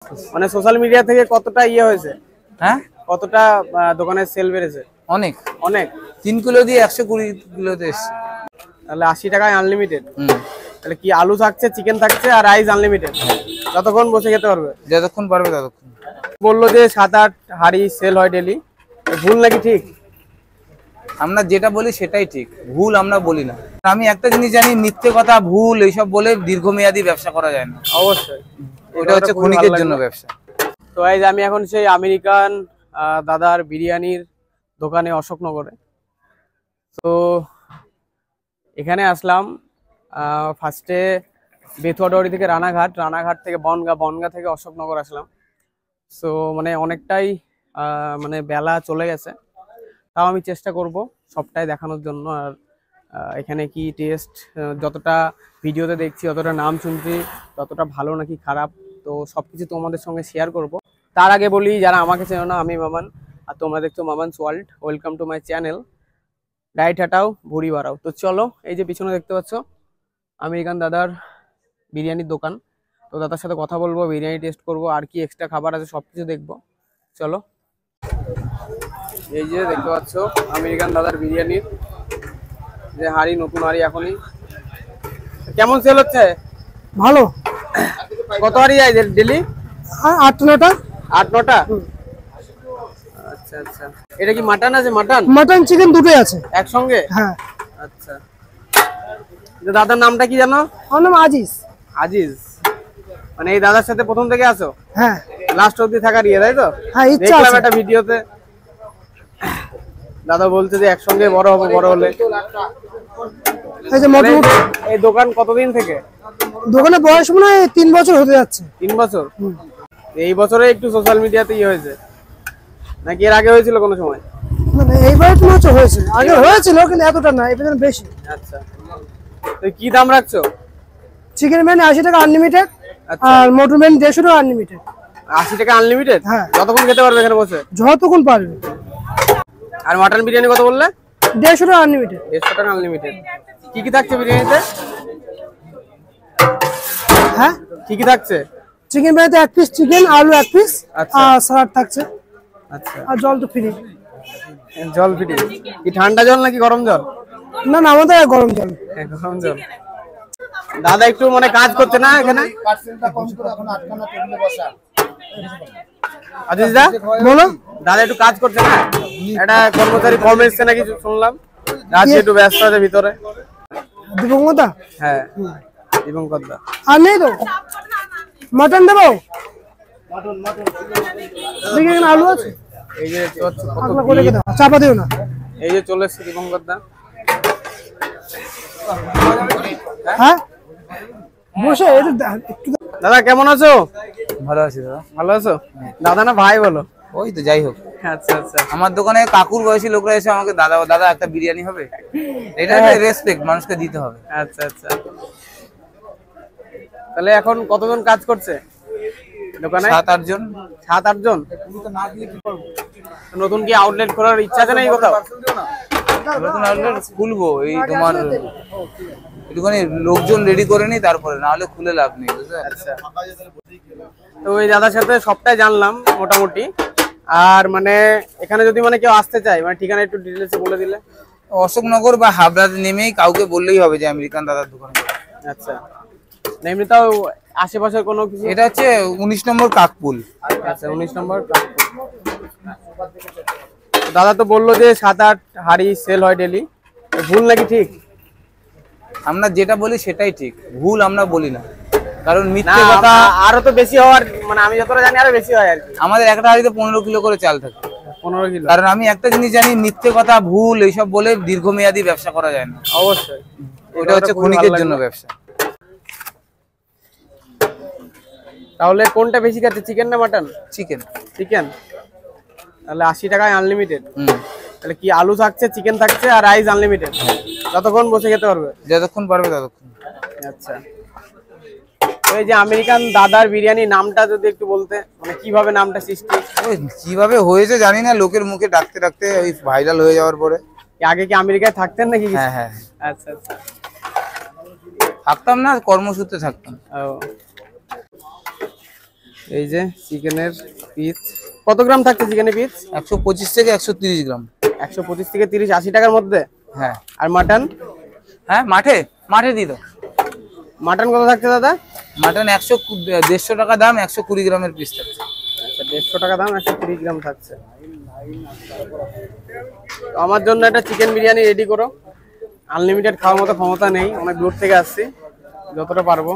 মানে social media থেকে কতটা ইয়ে হয়েছে? হ্যাঁ, কতটা দোকানের সেল বেড়েছে? অনেক অনেক। 3 কিলো দিয়ে 120 কিলোতে এসছে। তাহলে 80 টাকায় আনলিমিটেড। তাহলে কি আলু থাকছে, চিকেন থাকছে আর রাইস আনলিমিটেড, যতক্ষণ বসে খেতে পারবে, যতক্ষণ পারবে ততক্ষণ। বললো যে 7-8 হাড়ি সেল হয় ডেলি, ভুল নাকি ঠিক? আমরা যেটা বলি সেটাই ঠিক, ভুল আমরা বলি না। আমি একটা জিনিস জানি, মিথ্যে কথা, ভুল এইসব বলে দীর্ঘমেয়াদী ব্যবসা করা যায় না। অবশ্যই, ওটা হচ্ছে ক্ষণিকের জন্য ব্যবসা। তো এই যে আমি এখন সেই আমেরিকান দাদার বিরিয়ানির দোকানে অশোকনগরে। তো এখানে আসলাম ফার্স্টে বেথুয়াডাওয়ারি থেকে রানাঘাট, রানাঘাট থেকে বনগা, বনগা থেকে অশোকনগর আসলাম। সো মানে অনেকটাই মানে বেলা চলে গেছে, তাও আমি চেষ্টা করব সবটাই দেখানোর জন্য। আর এখানে কি টেস্ট, যতটা ভিডিওতে দেখছি, যতটা নাম শুনছি, ততটা ভালো নাকি খারাপ, তো সবকিছু তোমাদের সঙ্গে শেয়ার করব। তার আগে বলি, যারা আমাকে চেনো না, আমি মামান, আর তোমরা দেখছো Maman's world. Welcome to my channel, diet হাটাও ভুঁড়ি বাড়াও। তো চলো, এই যে পিছনে দেখতে পাচ্ছ আমেরিকান দাদার বিরিয়ানির দোকান। তো দাদার সাথে কথা বলবো, বিরিয়ানি টেস্ট করব, আর কি এক্সট্রা খাবার আছে সবকিছু দেখবো। চলো, এই যে দেখতে পাচ্ছ আমেরিকান দাদার বিরিয়ানির যে হাড়ি, নতুন হাড়ি এখনই। কেমন সেল হচ্ছে? ভালো। কত হাড়ি যায় ডেলি? 8-9টা। 8-9টা? আচ্ছা আচ্ছা। এটা কি মাটন আছে? মাটন মাটন চিকেন দুটোই আছে একসঙ্গে? হ্যাঁ। আচ্ছা, দাদার নামটা কি জানো? আমার নাম আজিজ। আজিজ। মানে এই দাদার সাথে প্রথম থেকে আছো? হ্যাঁ। লাস্ট অবধি থাকার ইয়ে, তাই তো? হ্যাঁ, ইচ্ছা দেখলাম আছে। একটা ভিডিওতে দাদা বলছে যে একসঙ্গে বড় হবে, বড় হলে। এই যে মোটামুটি এই দোকান কতদিন থেকে? দোকানের বয়স মনে হয় 3 বছর হতে যাচ্ছে। 3 বছর? এই বছরে একটু সোশ্যাল মিডিয়াতে ইয়ে হয়েছে নাকি এর আগে হয়েছিল কোনো সময়? মানে এইবারে তো হচ্ছে, হয়েছে আগে হয়েছিল কিন্তু এতটা না, এটা বেশি। আচ্ছা, তো কি দাম রাখছো? চিকেন ম্যান 80 টাকা আনলিমিটেড, আর মটন ম্যান 150 টাকা আনলিমিটেড। 80 টাকা আনলিমিটেড? হ্যাঁ, যতক্ষণ খেতে পারবে এখানে বসে, যতক্ষণ পারবে। আর মাটন বিরিয়ানি কত বললে? 150 টাকা আনলিমিটেড। 150 টাকা আনলিমিটেড। কি কি থাকছে বিরিয়ানিতে? হ্যাঁ, কি কি থাকছে? চিকেন ম্যানে 1 পিস চিকেন, আলু 1 পিস, আচ্ছা। আর স্যালাড থাকছে। আচ্ছা, আর জল তো ফ্রি। জল ফ্রি? কি ঠান্ডা জল নাকি গরম জল? না না, আমাদের গরম জল। গরম জল। দাদা একটু মানে কাজ করছে না এখানে? আজিজ দা বলো। দাদা একটু কাজ করছে না? একটা কর্মচারী কম এসছে নাকি শুনলাম, আজকে একটু ব্যস্ত আছে ভিতরে। দীপঙ্করদা? হ্যাঁ, দীপঙ্করদা। আর নেই তো? মাটন দেবো? দেখি এখানে আলু আছে। এই যে দেখতে পাচ্ছ কত পাতলা করে রেখে দাও, চাপা দিও না। এই যে চলে এসছে দীপঙ্করদা। হ্যাঁ, বসে একটু। দাদা কেমন আছো? ভালো আছি দাদা। ভালো আছো? দাদা না ভাই বলো? ওই তো, যাই হোক। আচ্ছা আচ্ছা। আমার দোকানে কাকুর বয়সী লোকরা এসে আমাকে দাদা দাদা একটা বিরিয়ানি হবে, এটা রেসপেক্ট মানুষকে দিতে হবে। আচ্ছা আচ্ছা। তাহলে এখন কতজন কাজ করছে দোকানে? 7-8 জন। 7-8 জন? নতুন কি আউটলেট খোলার ইচ্ছা আছে নাকি কোথাও? নতুন আউটলেট খুলবো, এই তোমার একটুখানি লোকজন রেডি করে নি, তারপরে না হলে খুলে লাভ নেই, বুঝলে? আচ্ছা, তো ওই দাদার সাথে সবটাই জানলাম মোটামুটি। আর মানে এখানে যদি মানে কেউ আসতে চায়, মানে ঠিকানা একটু ডিটেইলসে বলে দিলে। অশোকনগর বা হাবড়াতে নেমেই কাউকে বললেই হবে যে আমেরিকান দাদার দোকান। আচ্ছা, এমনি তাও আশেপাশের কোনো কিছু? এটা হচ্ছে 19 নম্বর কাকপুল। আচ্ছা, 19 নম্বর কাকপুল। দাদা তো বললো যে 7-8 হাড়ি সেল হয় ডেলি, ভুল নাকি ঠিক? আমরা যেটা বলি সেটাই ঠিক, ভুল আমরা বলি না। কারণ মিথ্যে কথা আরো তো বেশি হওয়ার, মানে আমি যতটা জানি আরো বেশি হয় আর কি। আমাদের একটা হাড়িতে 15 কিলো করে চাল থাকে। 15 কিলো? কারণ আমি একটা জিনিস জানি, মিথ্যে কথা, ভুল এইসব বলে দীর্ঘমেয়াদী ব্যবসা করা যায় না। অবশ্যই, ওটা হচ্ছে ক্ষণিকের জন্য ব্যবসা। তাহলে কোনটা বেশি খাচ্ছে, চিকেন না মাটন? চিকেন। চিকেন। তাহলে 80 টাকায় আনলিমিটেড। তাহলে কি আলু থাকছে, চিকেন থাকছে আর রাইস আনলিমিটেড, যতক্ষণ বসে খেতে পারবে, যতক্ষণ পারবে ততক্ষণ। আচ্ছা, এই যে আমেরিকান দাদার বিরিয়ানি নামটা যদি একটু বলতে, মানে কিভাবে নামটা সৃষ্টি? কিভাবে হয়েছে জানি না, লোকের মুখে ডাকতে ডাকতে ওই ভাইরাল হয়ে যাওয়ার পরে। আগে কি আমেরিকায় থাকতেন নাকি? হ্যাঁ হ্যাঁ। আচ্ছা আচ্ছা। থাকতাম না, কর্মসূত্রে থাকতাম। ও, এই যে চিকেনের পিস, কত গ্রাম থাকছে চিকেনের পিস? 125 থেকে 130 গ্রাম। 125 থেকে 30, 80 টাকার মধ্যে। হ্যাঁ। আর মাটন? হ্যাঁ মাঠে মাঠে দিই তো। মাটন কত থাকছে দাদা? মাটন 150 টাকা দাম, 120 গ্রামের পিস থাকছে। আচ্ছা, 150 টাকা দাম, 120 গ্রাম থাকছে। তো আমার জন্য একটা চিকেন বিরিয়ানি রেডি করো। আনলিমিটেড খাওয়ার মতো ক্ষমতা নেই, অনেক দূর থেকে আসছি, যতটা পারবো।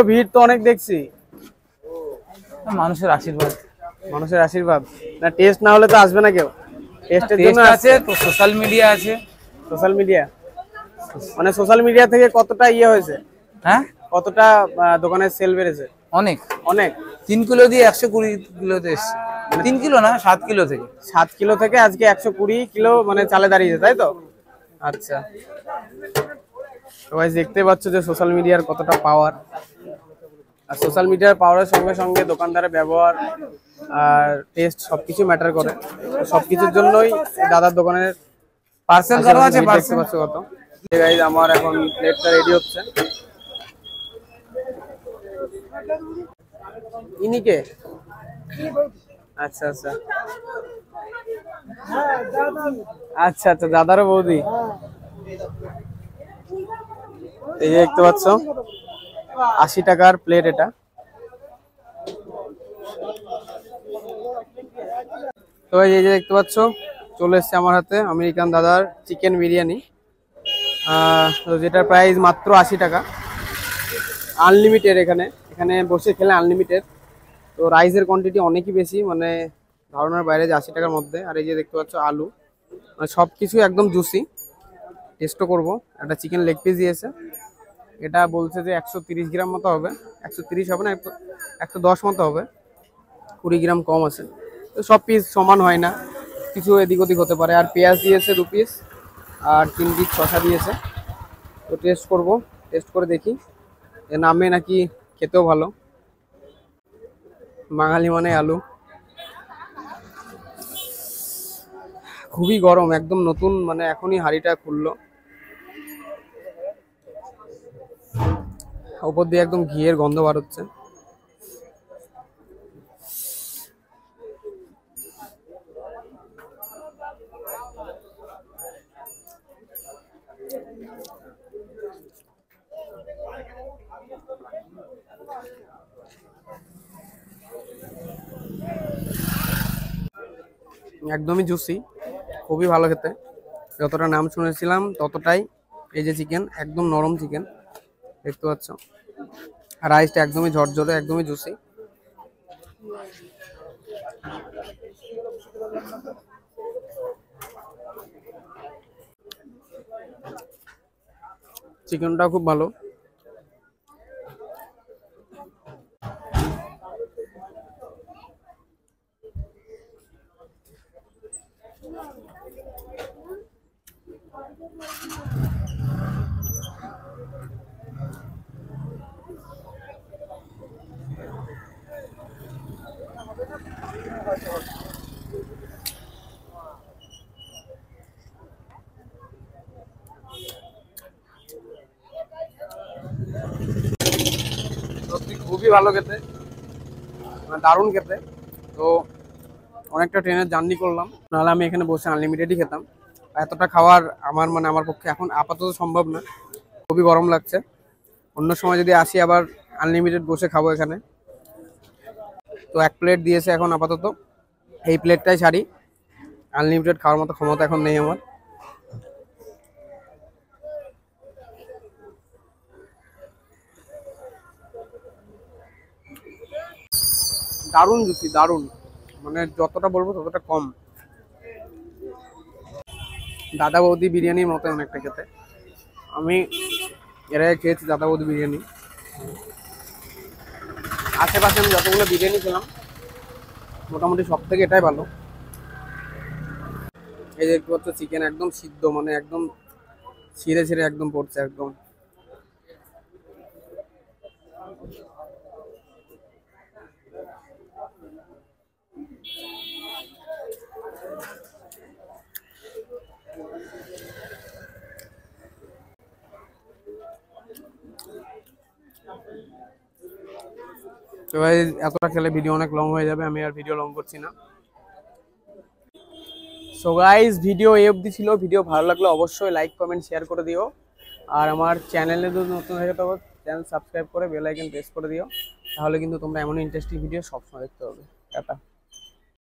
ভিড় তো অনেক দেখছি। মানুষের আশীর্বাদ। মানুষের আশীর্বাদ না, টেস্ট না হলে তো আসবে না কেউ। টেস্টের জন্য আছে তো, সোশ্যাল মিডিয়া আছে। সোশ্যাল মিডিয়া মানে সোশ্যাল মিডিয়া থেকে কতটা ইয়ে হয়েছে? হ্যাঁ, কতটা দোকানের সেল বেড়েছে? অনেক অনেক। 3 কিলো দিয়ে 120 কিলোতে এসছে। 3 কিলো না, 7 কিলো থেকে। 7 কিলো থেকে আজকে 120 কিলো মানে চালে দাঁড়িয়েছে, তাই তো? আচ্ছা, সবাই দেখতে পাচ্ছ যে সোশ্যাল মিডিয়ার কতটা পাওয়ার। আর সোশ্যাল মিডিয়ার পাওয়ারের সঙ্গে সঙ্গে দোকানদারের ব্যবহার আর টেস্ট সবকিছু ম্যাটার করে। সবকিছুর জন্যই দাদার দোকানের পার্সেল করা আছে। দেখতে পাচ্ছ কত। গাইস, আমার এখন প্লেটটা রেডি হচ্ছে। ইনিকে? আচ্ছা আচ্ছা আচ্ছা আচ্ছা, দাদারও বৌদি। এই যে দেখতে পাচ্ছ 80 টাকার প্লেট এটা। তো এই যে দেখতে পাচ্ছ চলে এসছে আমার হাতে আমেরিকান দাদার চিকেন বিরিয়ানি, তো যেটার প্রাইস মাত্র 80 টাকা। আনলিমিটেড, এখানে এখানে বসে খেলে আনলিমিটেড। তো রাইসের কোয়ান্টিটি অনেকই বেশি, মানে ধারণার বাইরে, যে 80 টাকার মধ্যে। আর এই যে দেখতে পাচ্ছ আলু, মানে সব কিছু একদম জুসি। টেস্টও করবো। একটা চিকেন লেগ পিস দিয়েছে, এটা বলছে যে 130 গ্রাম মতো হবে। 130 হবে না, 110 মতো হবে, 20 গ্রাম কম আছে। তো সব পিস সমান হয় না, কিছু এদিক ওদিক হতে পারে। আর পেঁয়াজ দিয়েছে 2 পিস, আর 3 পিস শসা দিয়েছে। তো টেস্ট করব, টেস্ট করে দেখি এর নামে নাকি খেতেও ভালো। বাঙালি মানে আলু। খুবই গরম, একদম নতুন, মানে এখনই হাঁড়িটা খুললো। উপর দিয়ে একদম ঘিয়ের গন্ধ বার হচ্ছে। একদমই জুসি, খুবই ভালো খেতে। যতটা নাম শুনেছিলাম ততটাই। এই যে চিকেন, একদম নরম চিকেন দেখতে পাচ্ছ। আর রাইসটা একদমই ঝরঝরে, একদমই জুসি। চিকেনটাও খুব ভালো। সত্যি খুবই ভালো খেতে, মানে দারুণ খেতে। তো অনেকটা ট্রেনের জার্নি করলাম, নাহলে আমি এখানে বসে আনলিমিটেডই খেতাম। এতটা খাওয়ার আমার পক্ষে এখন আপাতত সম্ভব না, খুবই গরম লাগছে। অন্য সময় যদি আসি আবার আনলিমিটেড বসে খাবো এখানে। তো 1 প্লেট দিয়েছে এখন আপাতত, এই প্লেটটাই ছাড়ি। আনলিমিটেড খাওয়ার মতো ক্ষমতা এখন নেই আমার। দারুণ জুসি, দারুণ, মানে যতটা বলবো ততটা কম। দাদা বৌদি বিরিয়ানির মতো অনেকটা খেতে। আমি এর আগে খেয়েছি দাদা বৌদি বিরিয়ানি। আশেপাশে আমি যতগুলো বিরিয়ানি খেলাম মোটামুটি সব থেকে এটাই ভালো। এই যে দেখতে পাচ্ছ চিকেন একদম সিদ্ধ, মানে একদম ছিঁড়ে ছিঁড়ে একদম পড়ছে একদম। তো গাইস এতটা খেলে ভিডিও অনেক লং হয়ে যাবে, আমি আর ভিডিও লং করছি না। সো গাইস ভিডিও এই অবধি ছিল। ভিডিও ভালো লাগলে অবশ্যই লাইক কমেন্ট শেয়ার করে দিও। আর আমার চ্যানেলে যদি নতুন হয়ে থাকো চ্যানেল সাবস্ক্রাইব করে বেল আইকন প্রেস করে দিও, তাহলে কিন্তু তোমরা এমন ইন্টারেস্টিং ভিডিও সবসময় দেখতে পাবে। টাটা।